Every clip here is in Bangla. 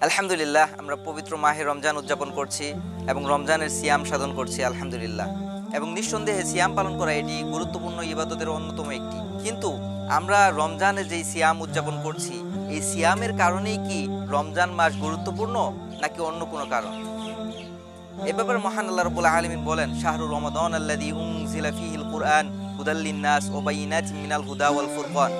আলহামদুলিল্লাহ, আমরা পবিত্র মাহে রমজান উদযাপন করছি এবং রমজানের সিয়াম সাধন করছি আলহামদুলিল্লাহ। এবং নিঃসন্দেহে সিয়াম পালন করা এটি গুরুত্বপূর্ণ ইবাদতের অন্যতম একটি। কিন্তু আমরা রমজানে যেই সিয়াম উদযাপন করছি, এই সিয়ামের কারণেই কি রমজান মাস গুরুত্বপূর্ণ নাকি অন্য কোনো কারণ? এ ব্যাপারে মহান আল্লাহ রাব্বুল আলামিন বলেন, শাহরু রমাদান আল্লাযী উনজিলা ফীহিল কুরআন হুদাল লিন-নাস ওয়া বাইয়িনাতিন মিনাল হুদা ওয়াল ফুরকান।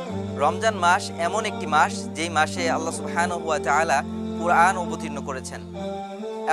রমজান মাস এমন একটি মাস যেই মাসে আল্লাহ সুবহানাহু ওয়া তাআলা কুরআন অবতীর্ণ করেছেন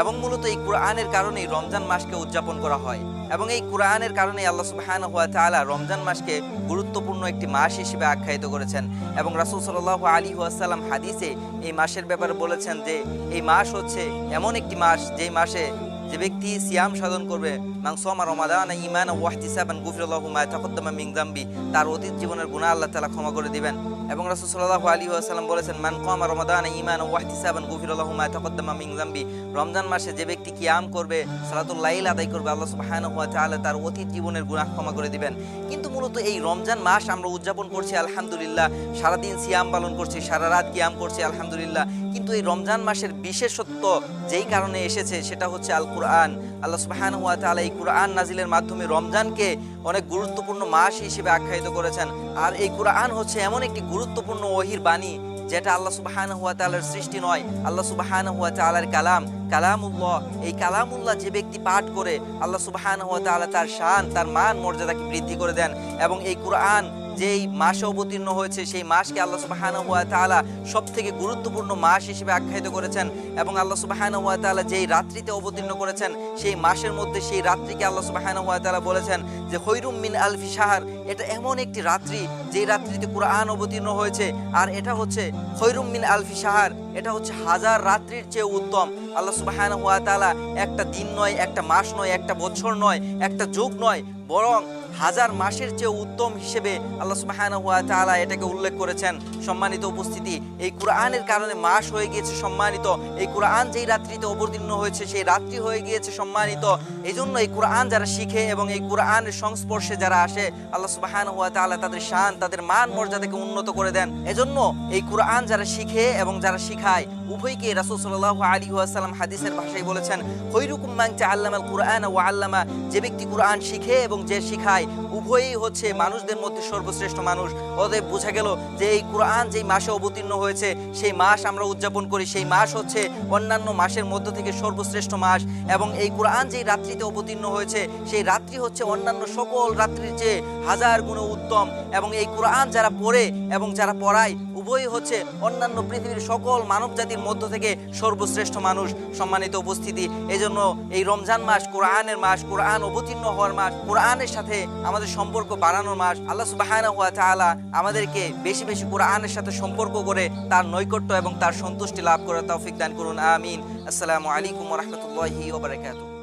এবং মূলত এই কুরআনের কারণেই রমজান মাসকে উদযাপন করা হয়। এবং এই কুরআনের কারণেই আল্লাহ সুবহানাহু ওয়া তাআলা রমজান মাসকে গুরুত্বপূর্ণ একটি মাস হিসেবে আখ্যায়িত করেছেন। এবং রাসূল সাল্লাল্লাহু আলাইহি ওয়াসাল্লাম হাদিসে এই মাসের ব্যাপারে বলেছেন যে এই মাস হচ্ছে এমন একটি মাস যেই মাসে যে ব্যক্তি সিয়াম সাধন করবে, মান সামা রমাদান ঈমানান ওয়া ইহতিসাবান গুফিরা লাহু মা তাকদ্দামা মিন যামবি, তার অতীত জীবনের গুনাহ আল্লাহ তাআলা ক্ষমা করে দিবেন। এবং রাসূল সাল্লাল্লাহু আলাইহি ওয়াসাল্লাম বলেছেন, মান কামা রমাদান ঈমানান ওয়া ইহতিসাবান গুফিরা লাহু মা তাকদ্দামা মিন যামবি, রমজান মাসে যে ব্যক্তি কিয়াম করবে, সালাতুল লাইল আদায় করবে, আল্লাহ সুবহানাহু ওয়া তাআলা তার অতীত জীবনের গুনাহ ক্ষমা করে দিবেন। কিন্তু মূলত এই রমজান মাস আমরা উদযাপন করছি আলহামদুলিল্লাহ, সারাদিন সিয়াম পালন করছি, সারা রাত কিয়াম করছি আলহামদুলিল্লাহ। কিন্তু এই রমজান মাসের বিশেষত্ব যেই কারণে এসেছে সেটা হচ্ছে আল কুরআন। আল্লাহ সুবহানাহু ওয়া তাআলা এই কুরআন নাজিলের মাধ্যমে রমজানকে অনেক গুরুত্বপূর্ণ মাস হিসেবে আখ্যায়িত করেছেন। আর এই কুরআন হচ্ছে এমন একটি গুরুত্বপূর্ণ ওহীর বাণী যেটা আল্লাহ সুবহানাহু ওয়া তাআলার সৃষ্টি নয়, আল্লাহ সুবহানাহু ওয়া তাআলার কালামুল্লাহ। এই কালামুল্লাহ যে ব্যক্তি পাঠ করে আল্লাহ সুবহানাহু ওয়া তাআলা তার শান, তার মান মর্যাদাকে বৃদ্ধি করে দেন। এবং এই কুরআন যেই মাসে অবতীর্ণ হয়েছে সেই মাসকে আল্লাহ সুবহানাহু ওয়া তাআলা সবথেকে গুরুত্বপূর্ণ মাস হিসেবে আখ্যায়িত করেছেন। এবং আল্লাহ সুবহানাহু ওয়া তাআলা যেই রাত্রিতে অবতীর্ণ করেছেন সেই মাসের মধ্যে সেই রাত্রিকে আল্লাহ সুবহানাহু ওয়া তাআলা বলেছেন যে খৈরুম মিন আলফি শাহর, এটা এমন একটি রাত্রি যেই রাত্রিতে কুরআন অবতীর্ণ হয়েছে। আর এটা হচ্ছে খৈরুম মিন আলফি শাহর, এটা হচ্ছে হাজার রাত্রির চেয়ে উত্তম। আল্লাহ সুবহানাহু ওয়া তাআলা একটা দিন নয়, একটা মাস নয়, একটা বছর নয়, একটা যুগ নয়, বরং হাজার মাসের চেয়ে উত্তম হিসেবে আল্লাহ সুবহানাহু ওয়া তাআলা এটাকে উল্লেখ করেছেন। সম্মানিত উপস্থিতি, এই কুরআনের কারণে মাস হয়ে গিয়েছে সম্মানিত, এই কুরআন যেই রাত্রিতে অবতীর্ণ হয়েছে সেই রাত্রি হয়ে গিয়েছে সম্মানিত। এই জন্য এই কুরআন যারা শিখে এবং এই কুরআনের সংস্পর্শে যারা আসে, আল্লাহ সুবহানাহু ওয়া তাআলা তাদের শান, তাদের মান মর্যাদাকে উন্নত করে দেন। এজন্য এই কুরআন যারা শিখে এবং যারা শিখায় উভয়কে রাসূল সাল্লাল্লাহু আলাইহি ওয়াসাল্লাম হাদিসের ভাষায় বলেছেন, খৈরুকুম মান তাআল্লামাল কুরআন ওয়া আল্লামা, যে ব্যক্তি কুরআন শিখে এবং যে শিখায় উভয়ই হচ্ছে মানুষদের মধ্যে সর্বশ্রেষ্ঠ মানুষ। অতএব বোঝা গেল যে এই কুরআন যেই মাসে অবতীর্ণ হয়েছে সেই মাস আমরা উদযাপন করি, সেই মাস হচ্ছে অন্যান্য মাসের মধ্য থেকে সর্বশ্রেষ্ঠ মাস। এবং এই কুরআন যেই রাত্রিতে অবতীর্ণ হয়েছে সেই রাত্রি হচ্ছে অন্যান্য সকল রাত্রির চেয়ে হাজার গুণে উত্তম। এবং এই কুরআন যারা পড়ে এবং যারা পড়ায় উভয়ই হচ্ছে অন্যান্য পৃথিবীর সকল মানব জাতির মধ্য থেকে সর্বশ্রেষ্ঠ মানুষ। সম্মানিত উপস্থিতি, এজন্য এই রমজান মাস কোরআনের মাস, কোরআন অবতীর্ণ হওয়ার মাস, কোরআনের সাথে আমাদের সম্পর্ক বাড়ানোর মাস। আল্লাহ সুবহানাহু ওয়া তাআলা আমাদেরকে বেশি বেশি কোরআনের সাথে সম্পর্ক করে তার নৈকট্য এবং তার সন্তুষ্টি লাভ করার তৌফিক দান করুন, আমিন। আসসালামু আলাইকুম ওয়া রাহমাতুল্লাহি ওয়া বারাকাতুহু।